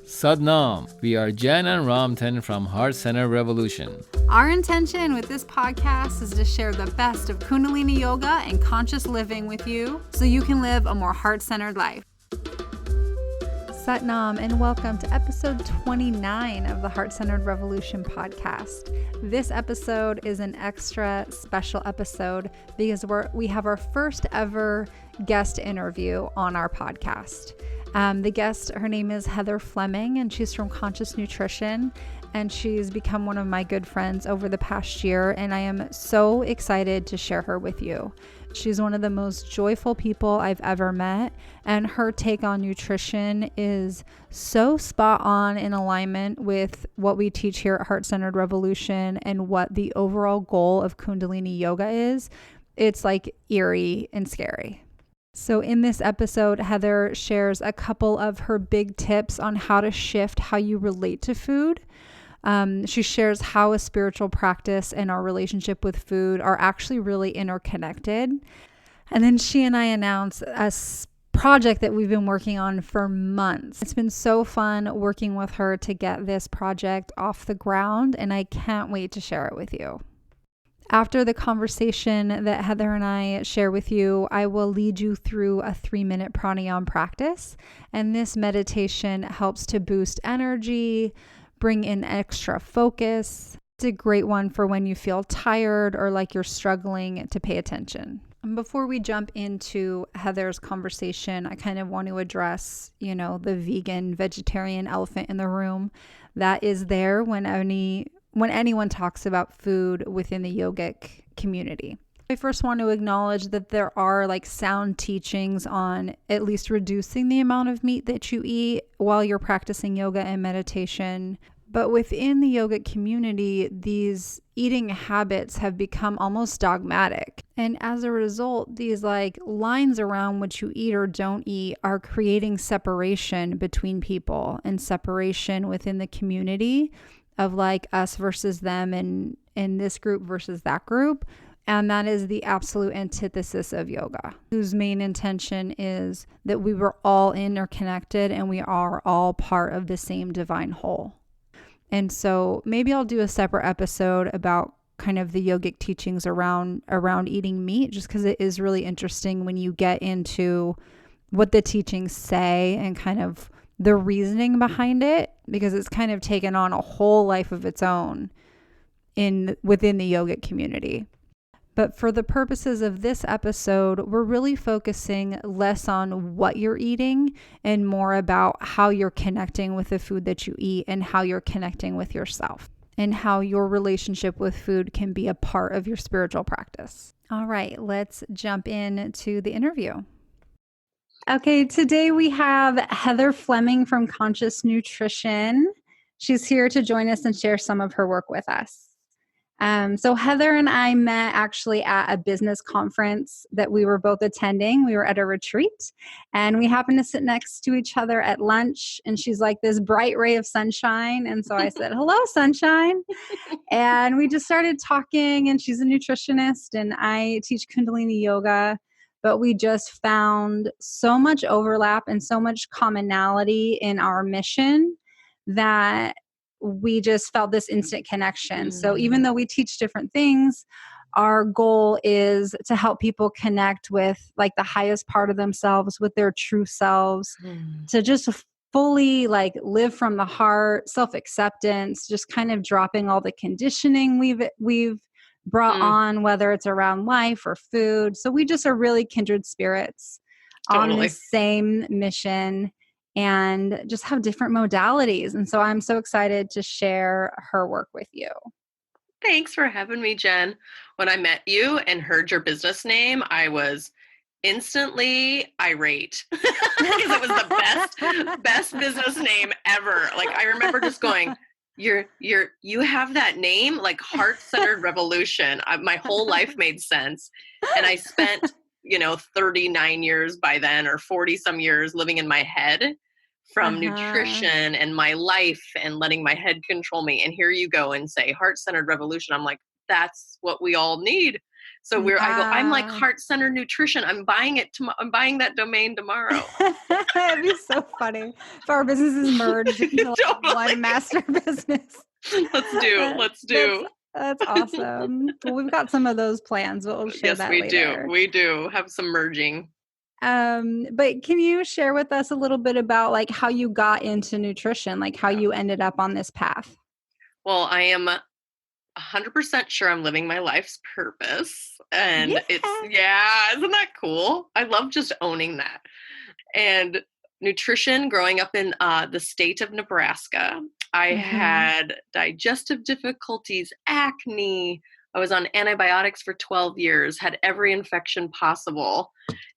Sadnam. We are Jen and Ramtin from Heart Center Revolution. Our intention with this podcast is to share the best of Kundalini yoga and conscious living with you so you can live a more heart-centered life. Satnam, and welcome to episode 29 of the Heart Centered Revolution podcast. This episode is an extra special episode because we have our first ever guest interview on our podcast. The guest, her name is Heather Fleming, and she's from Conscious Nutrition, and she's become one of my good friends over the past year, and I am so excited to share her with you. She's one of the most joyful people I've ever met, and her take on nutrition is so spot on in alignment with what we teach here at Heart Centered Revolution and what the overall goal of Kundalini yoga is. It's like eerie and scary. So in this episode, Heather shares a couple of her big tips on how to shift how you relate to food. She shares how a spiritual practice and our relationship with food are actually really interconnected. And then she and I announced a project that we've been working on for months. It's been so fun working with her to get this project off the ground, and I can't wait to share it with you. After the conversation that Heather and I share with you, I will lead you through a 3-minute pranayam practice. And this meditation helps to boost energy, bring in extra focus. It's a great one for when you feel tired or like you're struggling to pay attention. And before we jump into Heather's conversation, I kind of want to address, the vegan, vegetarian elephant in the room that is there when anyone talks about food within the yogic community. I first want to acknowledge that there are sound teachings on at least reducing the amount of meat that you eat while you're practicing yoga and meditation. But within the yogic community, these eating habits have become almost dogmatic. And as a result, these lines around what you eat or don't eat are creating separation between people and separation within the community of us versus them and this group versus that group. And that is the absolute antithesis of yoga, whose main intention is that we were all interconnected and we are all part of the same divine whole. And so maybe I'll do a separate episode about kind of the yogic teachings around eating meat, just because it is really interesting when you get into what the teachings say and kind of the reasoning behind it, because it's kind of taken on a whole life of its own within the yogic community. But for the purposes of this episode, we're really focusing less on what you're eating and more about how you're connecting with the food that you eat and how you're connecting with yourself and how your relationship with food can be a part of your spiritual practice. All right, let's jump into the interview. Okay, today we have Heather Fleming from Conscious Nutrition. She's here to join us and share some of her work with us. So Heather and I met actually at a business conference that we were both attending. We were at a retreat and we happened to sit next to each other at lunch, and she's like this bright ray of sunshine. And so I said, "Hello, sunshine." And we just started talking, and she's a nutritionist and I teach Kundalini yoga. But we just found so much overlap and so much commonality in our mission that we just felt this instant connection. So even though we teach different things, our goal is to help people connect with the highest part of themselves, with their true selves, to just fully live from the heart, self-acceptance, just kind of dropping all the conditioning we've brought on, whether it's around life or food. So we just are really kindred spirits on the same mission and just have different modalities. And so I'm so excited to share her work with you. Thanks for having me, Jen. When I met you and heard your business name, I was instantly irate because it was the best business name ever. I remember just going, you have that name, Heart Centered Revolution. My whole life made sense. And I spent, 39 years by then, or 40 some years living in my head from nutrition and my life and letting my head control me. And here you go and say Heart Centered Revolution. I'm like, that's what we all need. So I go, I'm like Yeah. heart-centered nutrition. I'm buying I'm buying that domain tomorrow. It'd be so funny if our businesses merged into like Totally. one master business. Let's do. Let's That's do. that's awesome. Well, we've got some of those plans, but we'll share Yes, that we do. later. We do have some merging. But can you share with us a little bit about like how you got into nutrition, like how you ended up on this path? Well, I am 100% sure I'm living my life's purpose. Yeah. And isn't that cool? I love just owning that. And nutrition, growing up in the state of Nebraska, I Mhm. had digestive difficulties, acne. I was on antibiotics for 12 years, had every infection possible.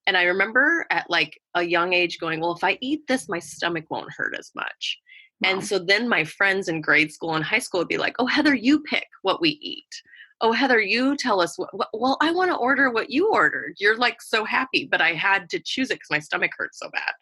And I remember at like a young age going, well, if I eat this, my stomach won't hurt as much. And Wow. so then my friends in grade school and high school would be like, oh, Heather, you pick what we eat. Oh, Heather, you tell us well, I want to order what you ordered. You're like so happy, but I had to choose it because my stomach hurt so bad.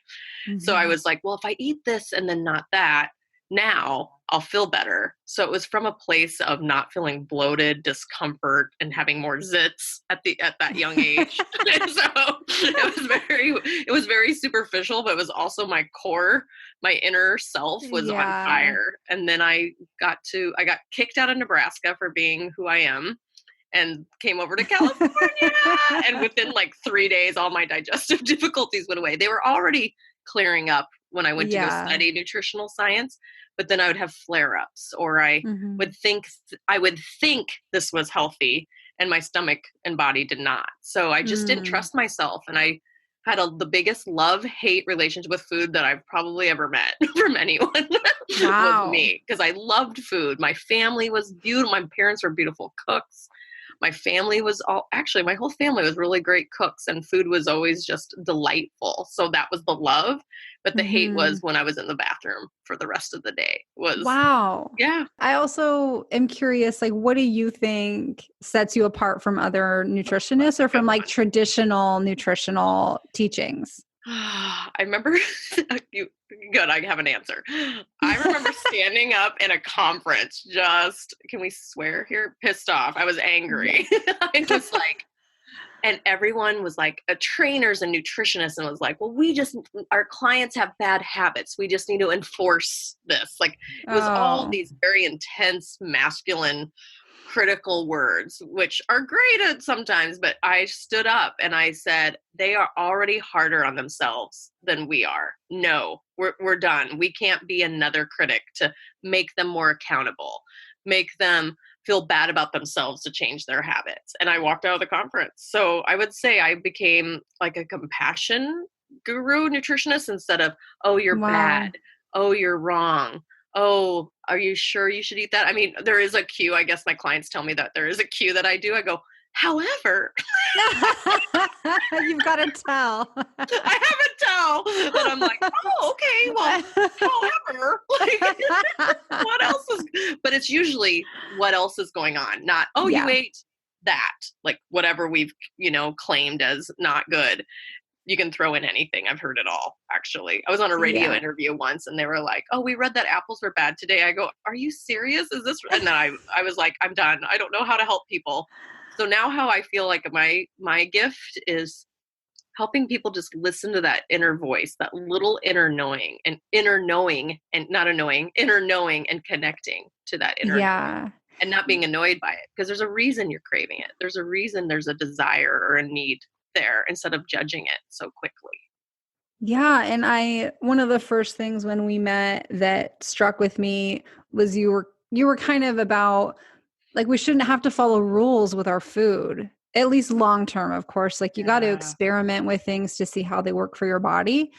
So I Mhm. was like, well, if I eat this and then not that, now I'll feel better. So it was from a place of not feeling bloated, discomfort, and having more zits at that young age. And so it was very superficial, but it was also my core, my inner self was on Yeah. fire. And then I got kicked out of Nebraska for being who I am and came over to California. And within like 3 days, all my digestive difficulties went away. They were already clearing up when I went to go Yeah. study nutritional science, but then I would have flare-ups, or I Mhm. would think this was healthy, and my stomach and body did not. So I just didn't Mm. trust myself, and I had the biggest love-hate relationship with food that I've probably ever met from anyone. Was Wow. me, because I loved food. My family was beautiful. My parents were beautiful cooks. My family was actually, my whole family was really great cooks, and food was always just delightful. So that was the love. But the hate was Mhm. when I was in the bathroom for the rest of the day. Wow. Yeah. I also am curious, like, what do you think sets you apart from other nutritionists That's a or good from like one. traditional nutritional teachings? I remember you good, I have an answer. I remember standing up in a conference, just, can we swear here? Pissed off. I was angry. Yes. I was like, and everyone was like, trainers and nutritionists, and was like, well, our clients have bad habits. We just need to enforce this. Like, it was all Oh, these very intense, masculine, critical words, which are great at sometimes, but I stood up and I said, they are already harder on themselves than we are. No, we're done. We can't be another critic to make them more accountable, make them feel bad about themselves to change their habits. And I walked out of the conference. So I would say I became like a compassion guru nutritionist instead of, oh, you're wow. bad. Oh, you're wrong. Oh, are you sure you should eat that? I mean, there is a cue. I guess my clients tell me that there is a cue that I do. I go, however, You've got to tell. I have a towel. And I'm like, oh, okay, well, however, like, what else is, but it's usually what else is going on, not, oh, you Yeah. ate that, like whatever we've, claimed as not good. You can throw in anything. I've heard it all, actually. I was on a radio Yeah. interview once and they were like, oh, we read that apples were bad today. I go, are you serious? Is this? And then I was like, I'm done. I don't know how to help people. So now how I feel like my gift is helping people just listen to that inner voice, that little inner knowing and not annoying, inner knowing and connecting to that inner knowing Yeah. and not being annoyed by it, because there's a reason you're craving it. There's a reason there's a desire or a need there, instead of judging it so quickly. Yeah, and one of the first things when we met that struck with me was you were kind of about like we shouldn't have to follow rules with our food. At least long term, of course. Like you got to Yeah. experiment with things to see how they work for your body.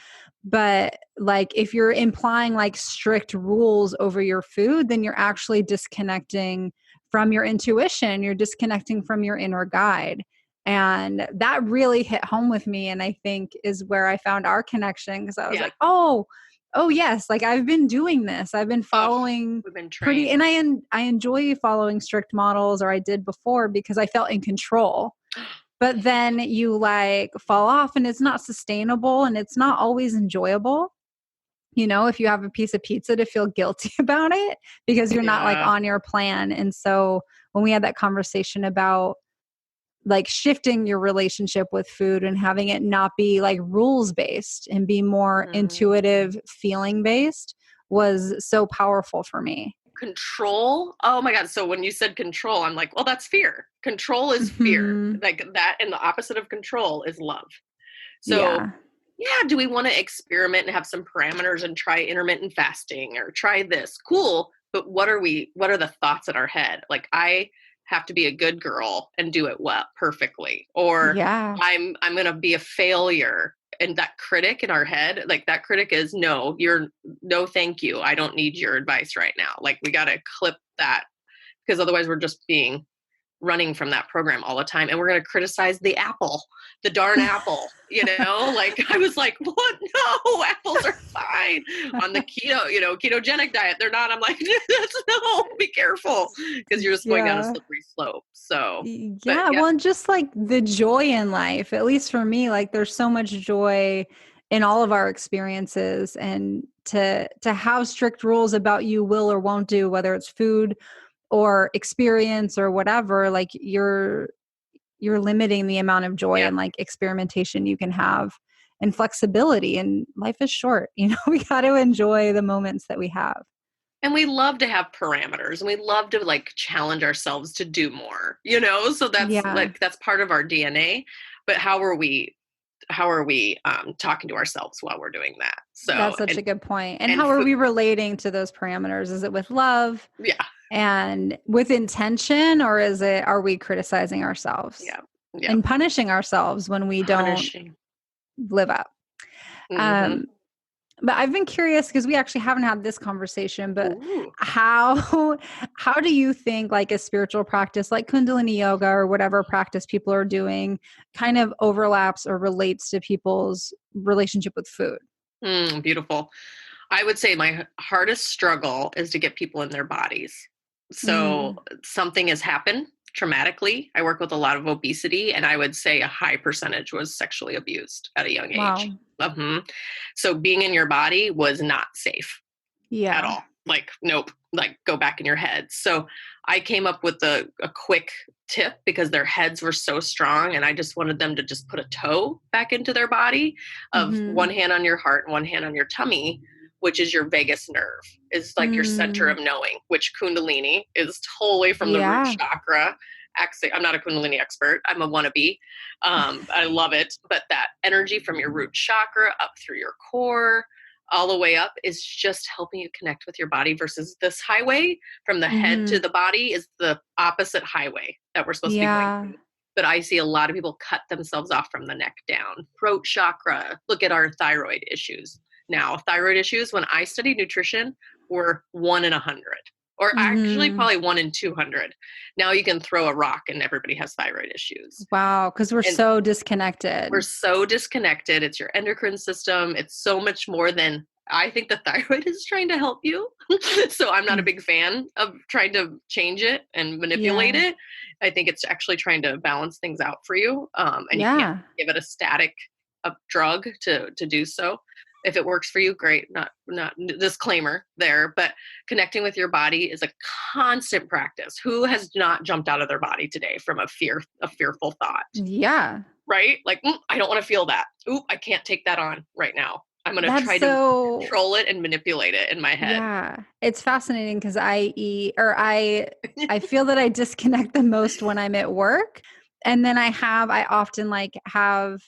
But like if you're implying like strict rules over your food, then you're actually disconnecting from your intuition. You're disconnecting from your inner guide. And that really hit home with me. And I think is where I found our connection because I was Yeah. like, oh yes, like I've been doing this. I've been Oh, following we've been pretty, trained. and I enjoy following strict models, or I did before because I felt in control. But then you like fall off and it's not sustainable and it's not always enjoyable. If you have a piece of pizza to feel guilty about it because you're not like Yeah. on your plan. And so when we had that conversation about like shifting your relationship with food and having it not be like rules based and be more intuitive, feeling based was so powerful for me. Control. Oh my God. So when you said control, I'm like, well, that's fear. Control is fear. Mhm. Like that. And the opposite of control is love. So Yeah. yeah, do we want to experiment and have some parameters and try intermittent fasting or try this? Cool. But what are the thoughts in our head? Like, I have to be a good girl and do it well, perfectly. Or Yeah. I'm going to be a failure. And that critic in our head, like that critic is no, no, thank you. I don't need your advice right now. Like, we got to clip that, because otherwise we're just running from that program all the time, and we're going to criticize the darn apple, like I was like, what? No, apples are fine on the ketogenic diet. They're not. I'm like, no, be careful, because you're just going down a Yeah. slippery slope. So, but Yeah. yeah, Well, and just like the joy in life, at least for me, like there's so much joy in all of our experiences, and to have strict rules about you will or won't do, whether it's food or experience or whatever, like you're limiting the amount of joy yeah. and like experimentation you can have and flexibility, and life is short. We got to enjoy the moments that we have. And we love to have parameters, and we love to like challenge ourselves to do more, so Yeah. that's part of our DNA. But how are we talking to ourselves while we're doing that? So, That's such a good point. And and how are food, we relating to those parameters? Is it with love yeah, and with intention, or are we criticizing ourselves yeah, yeah, and punishing ourselves when we don't punishing. live up? Hmm. Um, but I've been curious because we actually haven't had this conversation, but Ooh. how do you think like a spiritual practice like Kundalini yoga or whatever practice people are doing kind of overlaps or relates to people's relationship with food? Beautiful. I would say my hardest struggle is to get people in their bodies. So Mm. something has happened traumatically. I work with a lot of obesity, and I would say a high percentage was sexually abused at a young age. Wow. So being in your body was not safe at Yeah. all. Like, nope, like go back in your head. So I came up with a quick tip, because their heads were so strong, and I just wanted them to just put a toe back into their body, of one Mhm. hand on your heart and one hand on your tummy, which is your vagus nerve. Is like your center Mm. of knowing, which Kundalini is totally from the root Yeah. chakra. Actually, I'm not a Kundalini expert. I'm a wannabe. I love it. But that energy from your root chakra up through your core, all the way up, is just helping you connect with your body, versus this highway from the head to Mhm. the body is the opposite highway that we're supposed to be going Yeah. through. But I see a lot of people cut themselves off from the neck down. Throat chakra, look at our thyroid issues. Now, thyroid issues, when I studied nutrition, were 1 in 100, or actually Mhm. probably 1 in 200. Now you can throw a rock and everybody has thyroid issues. Wow, because we're And so disconnected. we're so disconnected. It's your endocrine system. It's so much more than, I think the thyroid is trying to help you. So I'm not a Mm. big fan of trying to change it and manipulate Yeah. it. I think it's actually trying to balance things out for you. And you can't Yeah. give it a static drug to do so. If it works for you, great. Not disclaimer there, but connecting with your body is a constant practice. Who has not jumped out of their body today from a fearful thought? Yeah. Right? Like, I don't want to feel that. Ooh, I can't take that on right now. I'm going to That's try to so control it and manipulate it in my head. yeah. It's fascinating because I feel that I disconnect the most when I'm at work. And then I often like have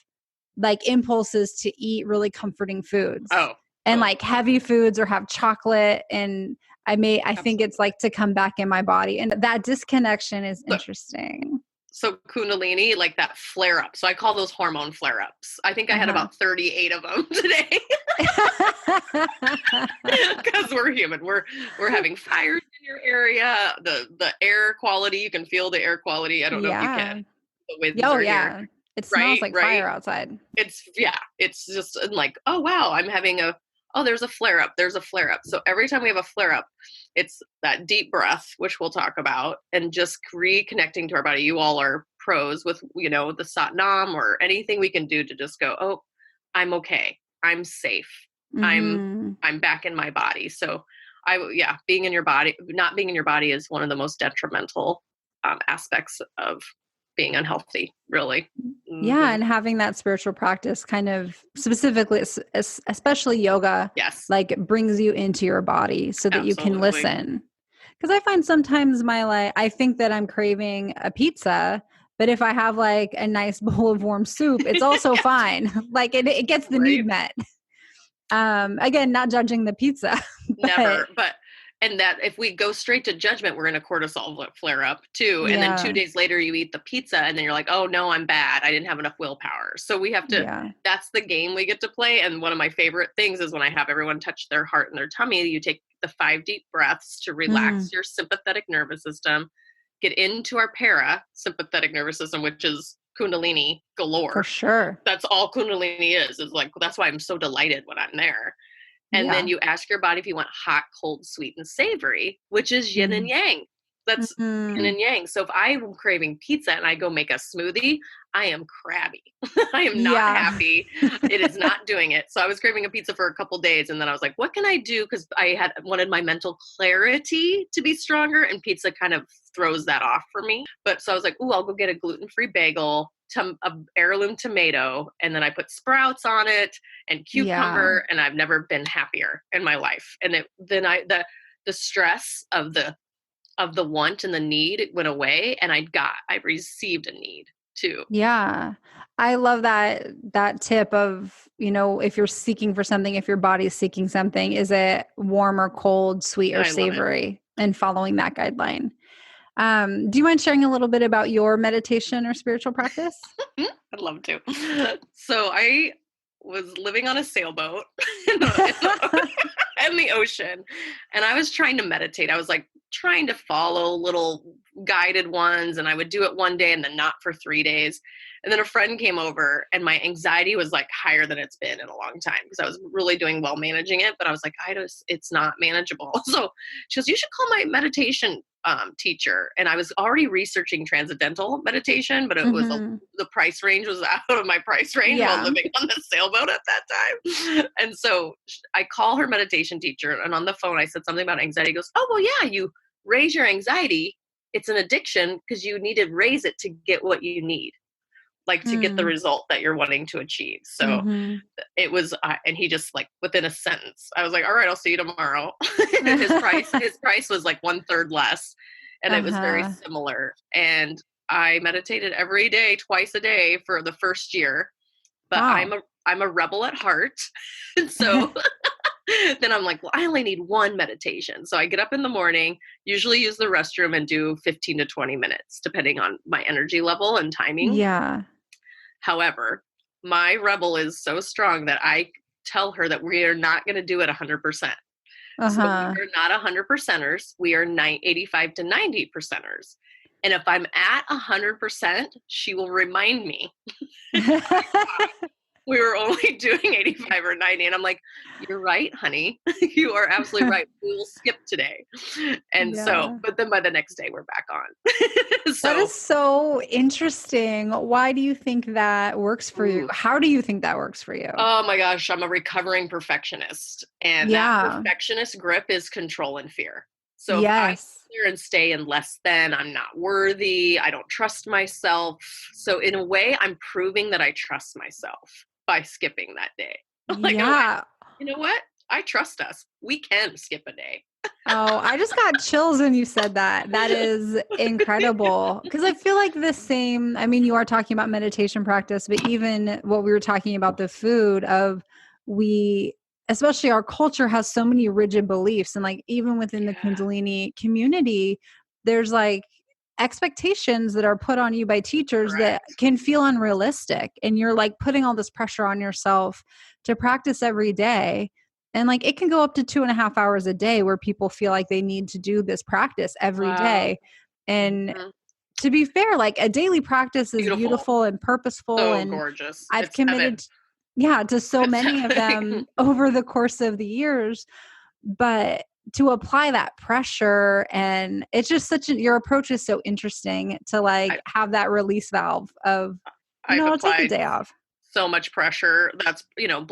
like impulses to eat really comforting foods Oh, and oh, like heavy foods or have chocolate. And I think it's absolutely. like to come back in my body. And that disconnection is So, interesting. so Kundalini, like that flare up. So I call those hormone flare ups. I think I had Uh-huh. about 38 of them today, because we're human. We're having fires in your area. The air quality, you can feel the air quality. I don't know if you Yeah. can. The winds Oh, are here. yeah. It smells Right, like right. fire outside. It's just like, oh wow, I'm having there's a flare up. There's a flare up. So every time we have a flare up, it's that deep breath, which we'll talk about, and just reconnecting to our body. You all are pros with, the Sat Nam or anything we can do to just go, oh, I'm okay. I'm safe. I'm Mhm. I'm back in my body. So being in your body, not being in your body is one of the most detrimental aspects of being unhealthy, really. Yeah. Mhm. And having that spiritual practice kind of specifically, especially yoga, Yes, like brings you into your body so that you can absolutely. listen. Because I find sometimes I think that I'm craving a pizza, but if I have like a nice bowl of warm soup, it's also fine. Like it gets the need Right. met. Again, not judging the pizza, but Never. But and that if we go straight to judgment, we're in a cortisol flare up too. And then 2 yeah, days later you eat the pizza and then you're like, "Oh no, I'm bad. I didn't have enough willpower." So we have to yeah. that's the game we get to play. And one of my favorite things is when I have everyone touch their heart and their tummy, you take the 5 deep breaths to Mm, relax your sympathetic nervous system, get into our parasympathetic nervous system, which is Kundalini for galore. sure. That's all Kundalini is like that's why I'm so delighted when I'm there. And then Yeah. you ask your body if you want hot, cold, sweet, and savory, which is yin and Mm, yang. That's yin mm, and yang. So if I'm craving pizza and I go make a smoothie, I am crabby. I am not yeah. happy. It is not doing it. So I was craving a pizza for a couple days and then I was like, what can I do? Because I had wanted my mental clarity to be stronger and pizza kind of throws that off for me. But so I was like, ooh, I'll go get a gluten-free bagel, a heirloom tomato, and then I put sprouts on it and Yeah. cucumber, and I've never been happier in my life. And the stress of the want and the need went away, and I received a need too. Yeah. I love that tip of, if you're seeking for something, if your body's seeking something, is it warm or cold, sweet or I love it. savory, and following that guideline. Do you mind sharing a little bit about your meditation or spiritual practice? I'd love to. So I was living on a sailboat in the ocean, and I was trying to meditate. I was like trying to follow little guided ones, and I would do it one day and then not for 3 days. And then a friend came over, and my anxiety was like higher than it's been in a long time because I was really doing well managing it, but I was like, it's not manageable. So she goes, you should call my meditation teacher. And I was already researching transcendental meditation, but Mhm. the price range was out of my price range while Yeah. living on the sailboat at that time. And so I call her meditation teacher, and on the phone I said something about anxiety. He goes, oh well, yeah, you raise your anxiety. It's an addiction because you need to raise it to get what you need, like to get the Mm. result that you're wanting to achieve. So Mhm. it was, and he just like within a sentence, I was like, all right, I'll see you tomorrow. His price was like 1/3 less, and it was very Uh-huh. similar. And I meditated every day, twice a day for the first year. But Wow. I'm a rebel at heart, and so then I'm like, well, I only need one meditation. So I get up in the morning, usually use the restroom, and do 15 to 20 minutes, depending on my energy level and timing. Yeah. However, my rebel is so strong that I tell her that we are not going to do it 100%. So we Uh-huh. are not 100%ers. We are 85 to 90%ers. And if I'm at 100%, she will remind me we were only doing 85 or 90. And I'm like, you're right, honey. You are absolutely right. We will skip today. And so, Yeah. but then by the next day, we're back on. That is So, so interesting. Why do you think that works for you? ooh, How do you think that works for you? oh my gosh, I'm a recovering perfectionist. And that Yeah. perfectionist grip is control and fear. So if I sit Yes. there and stay in less than, I'm not worthy, I don't trust myself. So in a way, I'm proving that I trust myself by skipping that day. Like, I'm like, Yeah. you know what? I trust us. We can skip a day. Oh, I just got chills when you said that. That is incredible. Because I feel like the same, I mean, you are talking about meditation practice, but even what we were talking about the food of we, especially our culture has so many rigid beliefs. And like even within the Yeah, Kundalini community, there's like expectations that are put on you by teachers that correct. can feel unrealistic. And you're like putting all this pressure on yourself to practice every day, and like it can go up to 2.5 hours a day where people feel like they need to do this practice every Wow. day. And Mhm. to be fair, like a daily practice is Beautiful. beautiful and purposeful. So And gorgeous. I've It's heaven. committed, yeah, to so It's many of heaven. them over the course of the years. But to apply that pressure, and it's just your approach is so interesting to like I, have that release valve of, I've I'll take a applied day off. so much pressure. That's,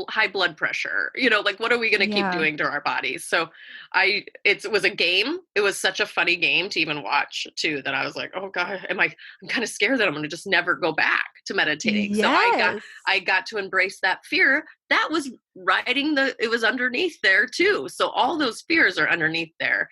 high blood pressure, like, what are we going to keep Yeah. doing to our bodies? So it was a game. It was such a funny game to even watch too, that I was like, oh God, I'm kind of scared that I'm going to just never go back to meditating. So Yes. I got to embrace that fear that was it was underneath there too. So all those fears are underneath there.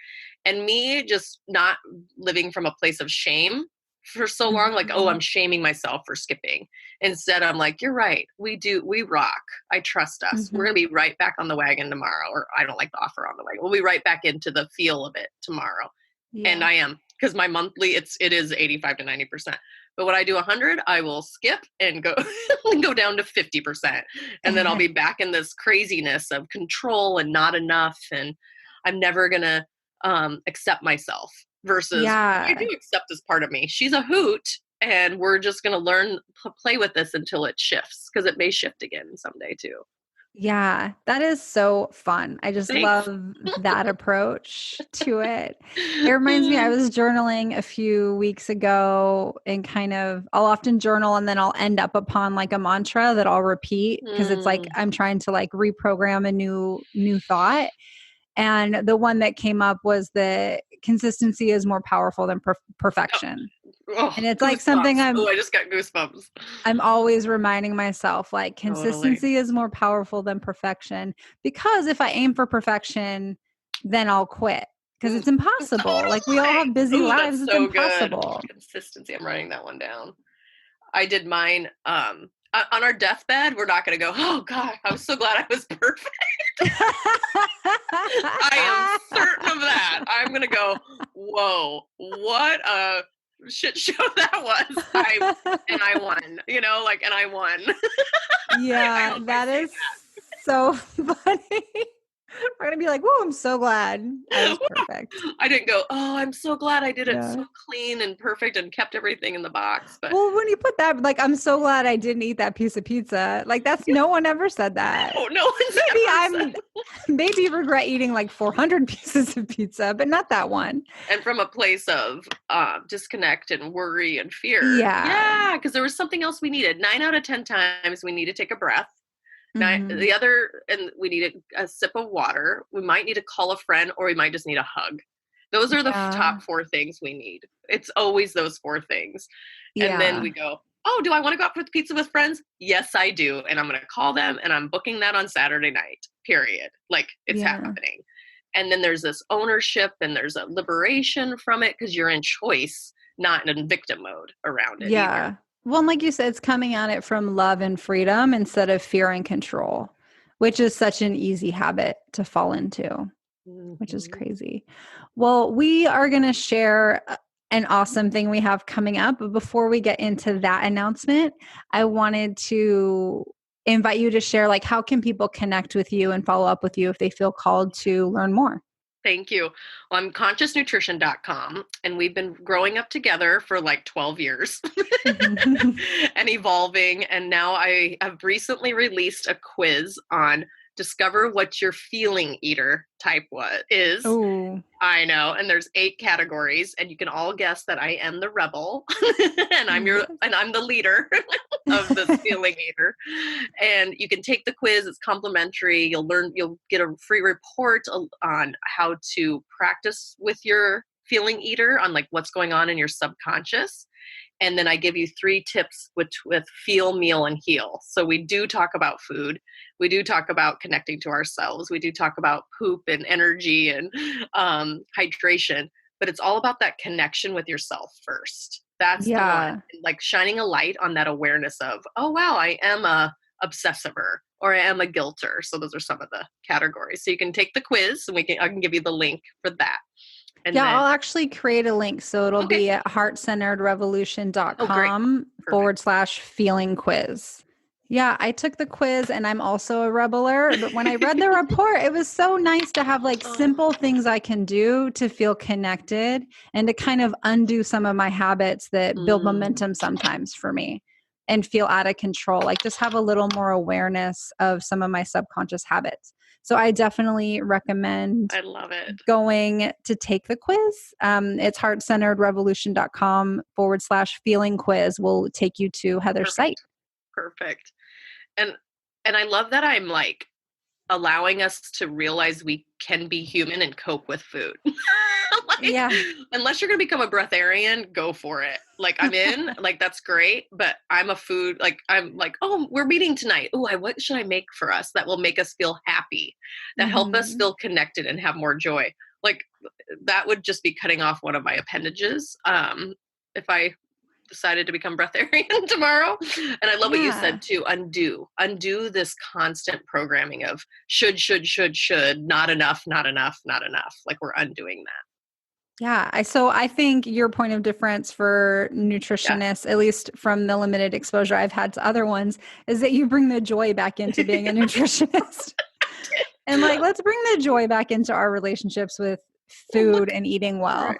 And me just not living from a place of shame for so long, like, oh, I'm shaming myself for skipping. Instead, I'm like, you're right. We rock. I trust us. We're going to be right back on the wagon tomorrow. Or I don't like the offer on the wagon. We'll be right back into the feel of it tomorrow. Yeah. And I am, because my monthly, it is 85 to 90%. But when I do 100, I will skip and go down to 50%. And then I'll be back in this craziness of control and not enough. And I'm never going to accept myself. Versus, I do accept this part of me. She's a hoot, and we're just going to learn to play with this until it shifts, because it may shift again someday too. Yeah, that is so fun. I just love that approach to it. It reminds me, I was journaling a few weeks ago, and I'll often journal and then I'll end up upon like a mantra that I'll repeat, because it's like I'm trying to like reprogram a new thought. And the one that came up was that consistency is more powerful than perfection. Oh, and it's like something I just got goosebumps. I'm always reminding myself, like, consistency is more powerful than perfection, because if I aim for perfection, then I'll quit, because it's impossible. Like, we all have busy lives. It's impossible. Good. Consistency. I'm writing that one down. I did mine. On our deathbed, we're not going to go, oh God, I was so glad I was perfect. I am certain of that. I'm going to go, whoa, what a shit show that was. I won, and I won. Yeah, that is so funny. We're going to be like, whoa, I'm so glad I was perfect. I didn't go, oh, I'm so glad I did it so clean and perfect and kept everything in the box. But well, when you put that, like, I'm so glad I didn't eat that piece of pizza. Like, that's no one ever said that. No one's maybe regret eating like 400 pieces of pizza, but not that one. And from a place of disconnect and worry and fear. Yeah. Because there was something else we needed. 9 out of 10 times we need to take a breath. And we need a sip of water. We might need to call a friend, or we might just need a hug. Those are the top 4 things we need. It's always those 4 things. And then we go, oh, do I want to go out for pizza with friends? Yes, I do. And I'm going to call them, and I'm booking that on Saturday night, period. Like, it's happening. And then there's this ownership, and there's a liberation from it, because you're in choice, not in victim mode around it. Yeah. Either. Well, and like you said, it's coming at it from love and freedom instead of fear and control, which is such an easy habit to fall into, which is crazy. Well, we are going to share an awesome thing we have coming up. But before we get into that announcement, I wanted to invite you to share, like, how can people connect with you and follow up with you if they feel called to learn more? Thank you. Well, I'm consciousnutrition.com, and we've been growing up together for like 12 years and evolving. And now I have recently released a quiz on discover what your feeling eater type is. Ooh. I know. And there's 8 categories, and you can all guess that I am the rebel and I'm the leader of the feeling eater. And you can take the quiz. It's complimentary. You'll get a free report on how to practice with your feeling eater, on like what's going on in your subconscious. And then I give you 3 tips with feel, meal, and heal. So we do talk about food. We do talk about connecting to ourselves. We do talk about poop and energy and hydration. But it's all about that connection with yourself first. That's the one. Like shining a light on that awareness of, oh, wow, I am a obsessiver, or I am a guilter. So those are some of the categories. So you can take the quiz, and I can give you the link for that. And I'll actually create a link. So it'll be at heartcenteredrevolution.com /feeling quiz. Yeah, I took the quiz, and I'm also a rebeler. But when I read the report, it was so nice to have like simple things I can do to feel connected and to kind of undo some of my habits that build momentum sometimes for me and feel out of control. Like, just have a little more awareness of some of my subconscious habits. So I definitely recommend going to take the quiz. It's heartcenteredrevolution.com /feeling quiz will take you to Heather's site. Perfect. And I love that I'm like allowing us to realize we can be human and cope with food. Like, Yeah. unless you're going to become a breatharian, go for it. Like, I'm in, like, that's great. But I'm a food, like, I'm like, oh, we're meeting tonight. Oh, what should I make for us that will make us feel happy, that help us Mhm. feel connected and have more joy? Like, that would just be cutting off one of my appendages. If I decided to become breatharian tomorrow. And I love what you Yeah. said too, undo this constant programming of should, not enough, not enough, not enough. Like, we're undoing that. Yeah. So I think your point of difference for Yeah. nutritionists, at least from the limited exposure I've had to other ones, is that you bring the joy back into being a nutritionist. And like, let's bring the joy back into our relationships with Well, food look, and eating right. well.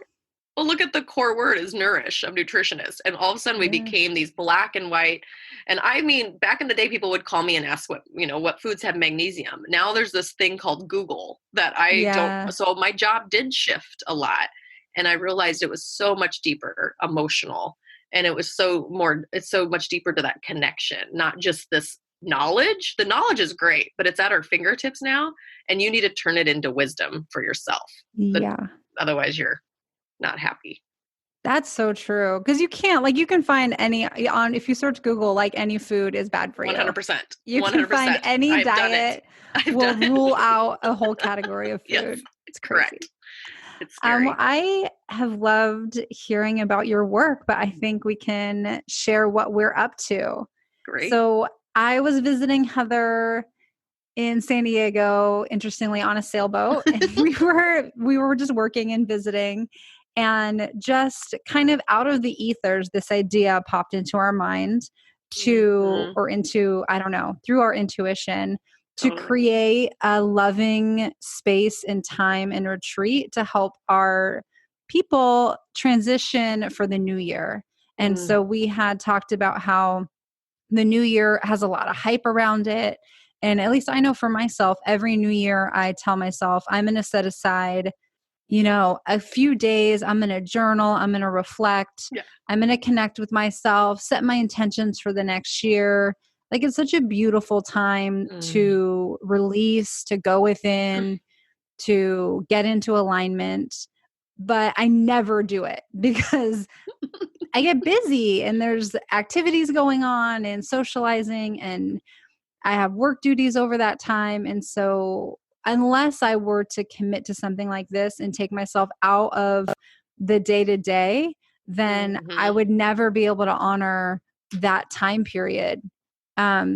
Well, look at the core word is nourish of nutritionist. And all of a sudden we Yeah. became these black and white. And I mean, back in the day, people would call me and ask what foods have magnesium. Now there's this thing called Google that I don't, Yeah. so my job did shift a lot. And I realized it was so much deeper, emotional. And it's so much deeper to that connection, not just this knowledge. The knowledge is great, but it's at our fingertips now. And you need to turn it into wisdom for yourself. The, Yeah. Otherwise you're not happy. That's so true. Because you can't, like, you can find if you search Google, like, any food is bad for you. 100%. You can find 100%. any I've done it. diet I've will done rule it. out a whole category of Yes, food. It's crazy. correct. It's scary. I have loved hearing about your work, but I think we can share what we're up to. Great. So I was visiting Heather in San Diego, interestingly, on a sailboat, and we were just working and visiting, and just kind of out of the ethers, this idea popped into our mind Mhm. I don't know, through our intuition, to Totally. create a loving space and time and retreat to help our people transition for the new year. And Mm. so we had talked about how the new year has a lot of hype around it. And at least I know for myself, every new year, I tell myself I'm going to set aside, a few days. I'm going to journal. I'm going to reflect. Yeah. I'm going to connect with myself, set my intentions for the next year. Like, it's such a beautiful time Mm. to release, to go within, to get into alignment. But I never do it because I get busy and there's activities going on and socializing, and I have work duties over that time. And so, unless I were to commit to something like this and take myself out of the day to day, then I Mhm. would never be able to honor that time period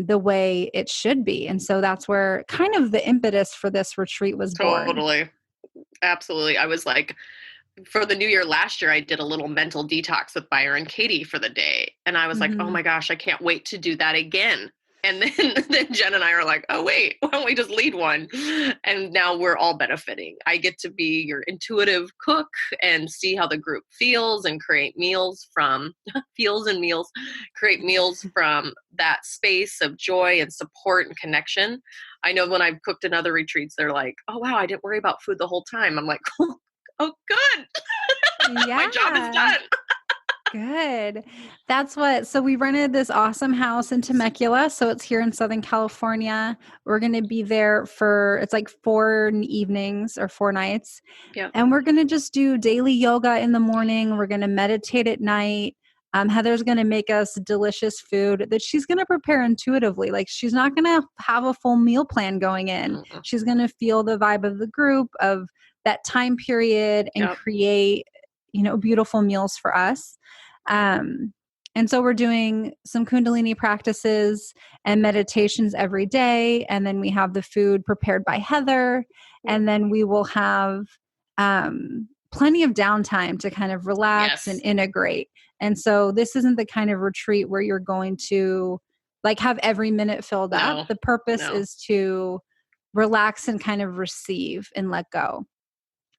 the way it should be. And so, that's where kind of the impetus for this retreat was born. Totally. Absolutely. I was like, for the new year last year, I did a little mental detox with Byron Katie for the day. And I was like, oh Hmm. my gosh, I can't wait to do that again. And then, then Jen and I are like, oh, wait, why don't we just lead one? And now we're all benefiting. I get to be your intuitive cook and see how the group feels and create meals from feels and meals, create meals from that space of joy and support and connection. I know when I've cooked in other retreats, they're like, oh, wow, I didn't worry about food the whole time. I'm like, oh, good. My job is Yeah. done. Good. So we rented this awesome house in Temecula. So it's here in Southern California. We're going to be there it's like 4 evenings or 4 nights. Yeah. And we're going to just do daily yoga in the morning. We're going to meditate at night. Heather's going to make us delicious food that she's going to prepare intuitively. Like, she's not going to have a full meal plan going in. Mm-mm. She's going to feel the vibe of the group, of that time period, and Yep. create, beautiful meals for us. And so we're doing some Kundalini practices and meditations every day. And then we have the food prepared by Heather. Yep. And then we will have plenty of downtime to kind of relax and Yes. integrate. And so this isn't the kind of retreat where you're going to like have every minute filled up. No. The purpose No. is to relax and kind of receive and let go.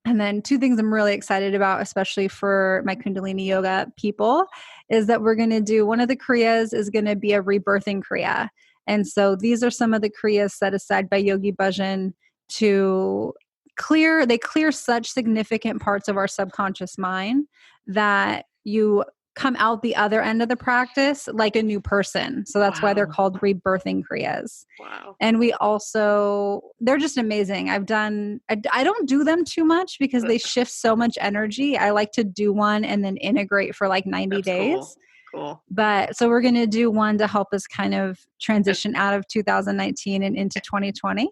And then two things I'm really excited about, especially for my Kundalini yoga people, is that we're going to do one of the Kriyas is going to be a rebirthing Kriya. And so these are some of the Kriyas set aside by Yogi Bhajan to clear such significant parts of our subconscious mind that you come out the other end of the practice like a new person. So that's why they're Wow. called rebirthing kriyas. Wow. And we also, they're just amazing. I don't do them too much because they shift so much energy. I like to do one and then integrate for like 90 That's days. Cool. But so we're going to do one to help us kind of transition out of 2019 and into 2020.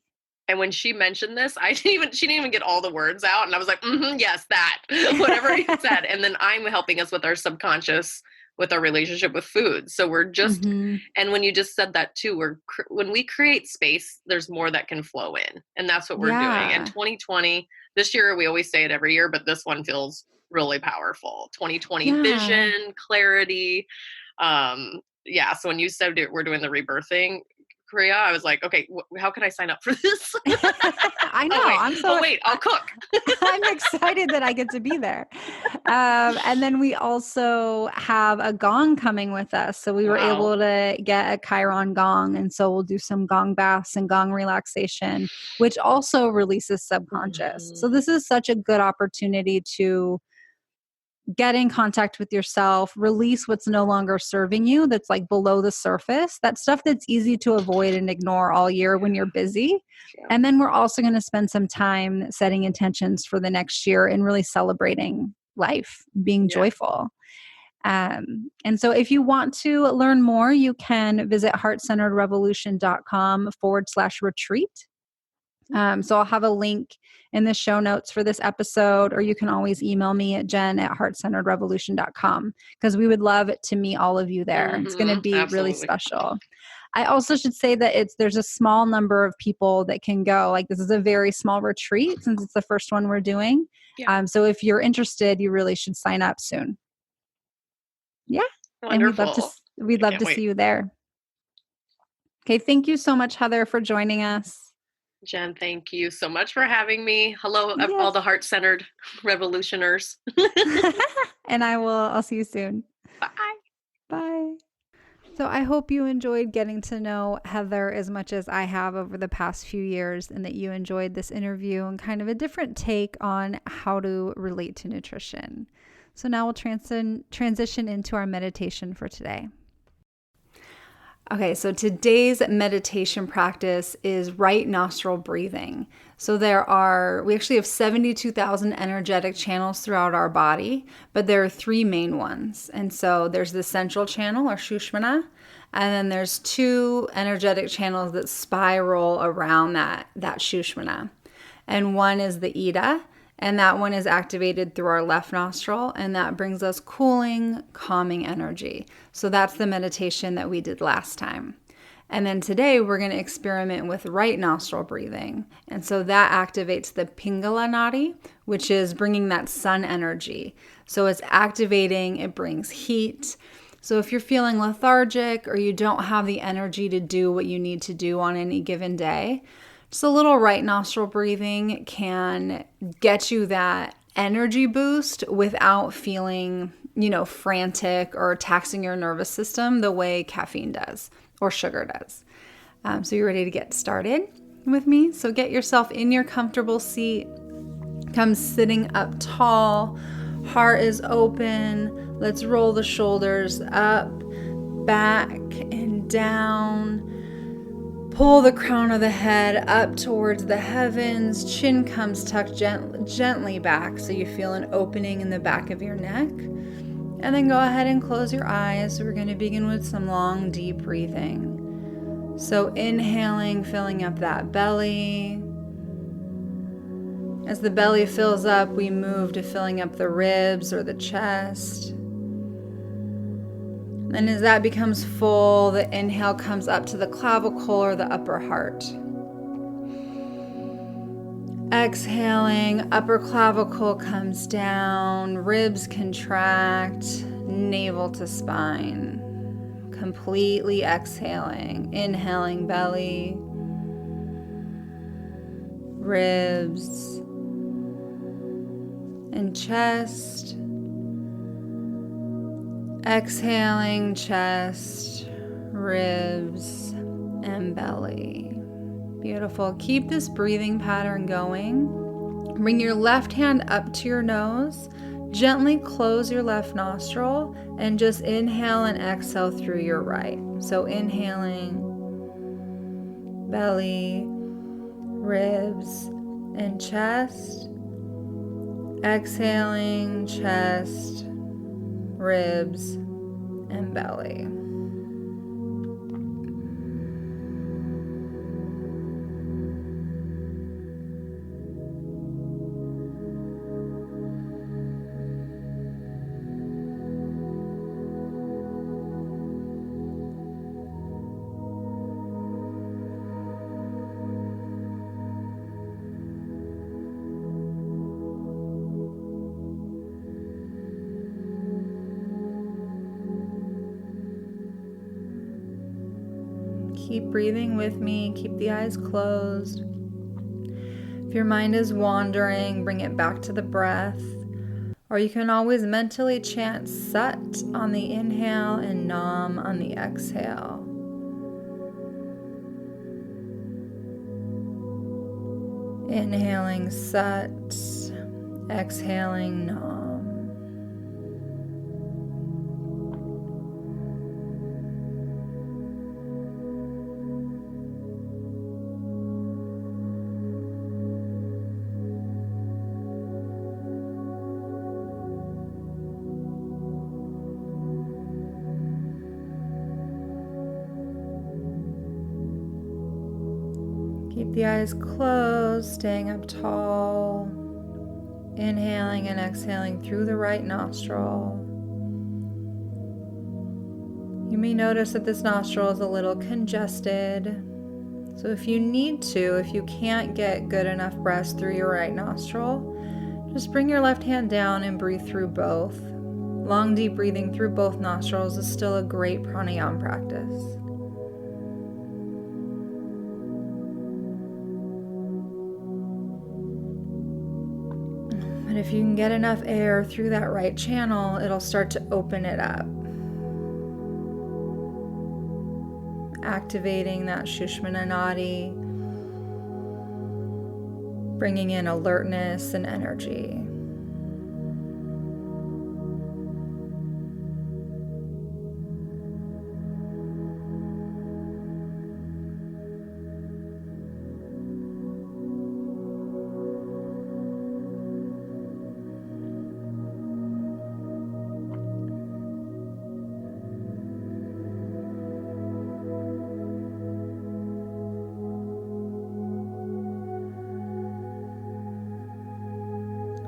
And when she mentioned this, she didn't even get all the words out. And I was like, yes, that, whatever you said. And then I'm helping us with our subconscious, with our relationship with food. So we're just, and when you just said that too, when we create space, there's more that can flow in. And that's what we're doing. And 2020, this year, we always say it every year, but this one feels really powerful. 2020 vision, clarity. So when you said we're doing the rebirthing Korea, I was like, okay, how can I sign up for this? I know. I'll cook. I'm excited that I get to be there. And then we also have a gong coming with us. So we were able to get a Chiron gong. And so we'll do some gong baths and gong relaxation, which also releases subconscious. So this is such a good opportunity to get in contact with yourself, release what's no longer serving you, that's like below the surface, that stuff that's easy to avoid and ignore all year when you're busy. And then we're also going to spend some time setting intentions for the next year and really celebrating life, being joyful. And so if you want to learn more, you can visit heartcenteredrevolution.com/retreat. So I'll have a link in the show notes for this episode, or you can always email me at jen@heartcenteredrevolution.com because we would love to meet all of you there. It's going to be really special. I also should say that there's a small number of people that can go. Like this is a very small retreat since it's the first one we're doing. So if you're interested, you really should sign up soon. Yeah. Wonderful. And we'd love to see you there. Okay. Thank you so much, Heather, for joining us. Jen, thank you so much for having me. Hello, all the heart-centered revolutioners. And I'll see you soon. Bye. Bye. So I hope you enjoyed getting to know Heather as much as I have over the past few years, and that you enjoyed this interview and kind of a different take on how to relate to nutrition. So now we'll transition into our meditation for today. Okay, so today's meditation practice is right nostril breathing. So we actually have 72,000 energetic channels throughout our body, but there are 3 main ones. And so there's the central channel, or Sushumna, and then there's 2 energetic channels that spiral around that Sushumna. And one is the Ida, and that one is activated through our left nostril, and that brings us cooling, calming energy. So that's the meditation that we did last time. And then today we're going to experiment with right nostril breathing. And so that activates the Pingala Nadi, which is bringing that sun energy. So it's activating, it brings heat. So if you're feeling lethargic or you don't have the energy to do what you need to do on any given day, just a little right nostril breathing can get you that energy boost without feeling, frantic or taxing your nervous system the way caffeine does or sugar does. So you're ready to get started with me? So get yourself in your comfortable seat. Come sitting up tall. Heart is open. Let's roll the shoulders up, back, and down. Pull the crown of the head up towards the heavens. Chin comes tucked gently back so you feel an opening in the back of your neck. And then go ahead and close your eyes. We're going to begin with some long, deep breathing. So inhaling, filling up that belly. As the belly fills up, we move to filling up the ribs or the chest. And as that becomes full, the inhale comes up to the clavicle or the upper heart. Exhaling, upper clavicle comes down, ribs contract, navel to spine. Completely exhaling, inhaling belly, ribs, and chest. Exhaling, chest, ribs, and belly. Beautiful. Keep this breathing pattern going. Bring your left hand up to your nose. Gently close your left nostril and just inhale and exhale through your right. So inhaling, belly, ribs, and chest. Exhaling, chest, ribs, and belly. Keep breathing with me. Keep the eyes closed. If your mind is wandering, bring it back to the breath. Or you can always mentally chant Sat on the inhale and Nam on the exhale. Inhaling Sat, exhaling Nam. Keep the eyes closed, staying up tall. Inhaling and exhaling through the right nostril. You may notice that this nostril is a little congested. So if you need to, if you can't get good enough breaths through your right nostril, just bring your left hand down and breathe through both. Long, deep breathing through both nostrils is still a great pranayam practice. But if you can get enough air through that right channel, it'll start to open it up. Activating that Sushumna Nadi, bringing in alertness and energy.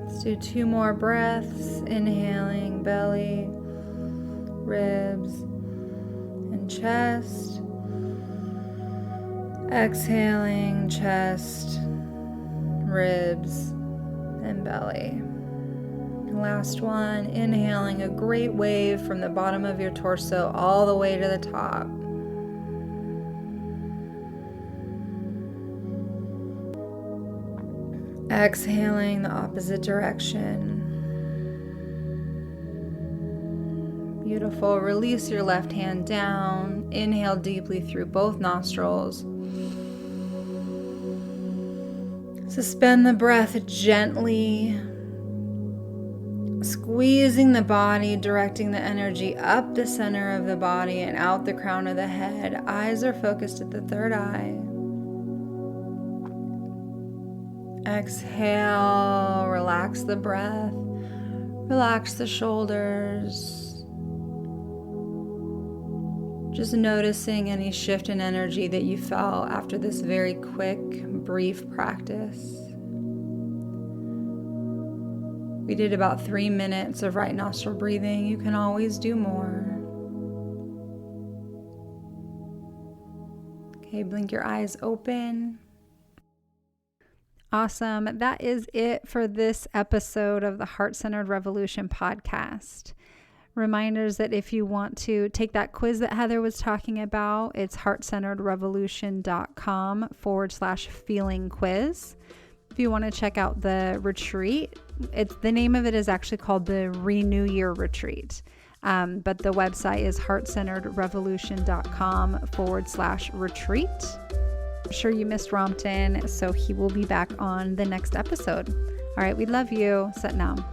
Let's do 2 more breaths. Inhaling, belly, ribs, and chest. Exhaling, chest, ribs, and belly. Last one, inhaling a great wave from the bottom of your torso all the way to the top. Exhaling the opposite direction. Beautiful. Release your left hand down. Inhale deeply through both nostrils. Suspend the breath gently. Squeezing the body, directing the energy up the center of the body and out the crown of the head. Eyes are focused at the third eye. Exhale, relax the breath, relax the shoulders. Just noticing any shift in energy that you felt after this very quick, brief practice. We did about 3 minutes of right nostril breathing. You can always do more. Okay, blink your eyes open. Awesome. That is it for this episode of the Heart-Centered Revolution podcast. Reminders that if you want to take that quiz that Heather was talking about, it's heartcenteredrevolution.com/feeling quiz. If you want to check out the retreat, the name of it is actually called the Renew Year Retreat. But the website is heartcenteredrevolution.com/retreat. I'm sure you missed Ramtin, so he will be back on the next episode. All right, we love you. Sat Nam.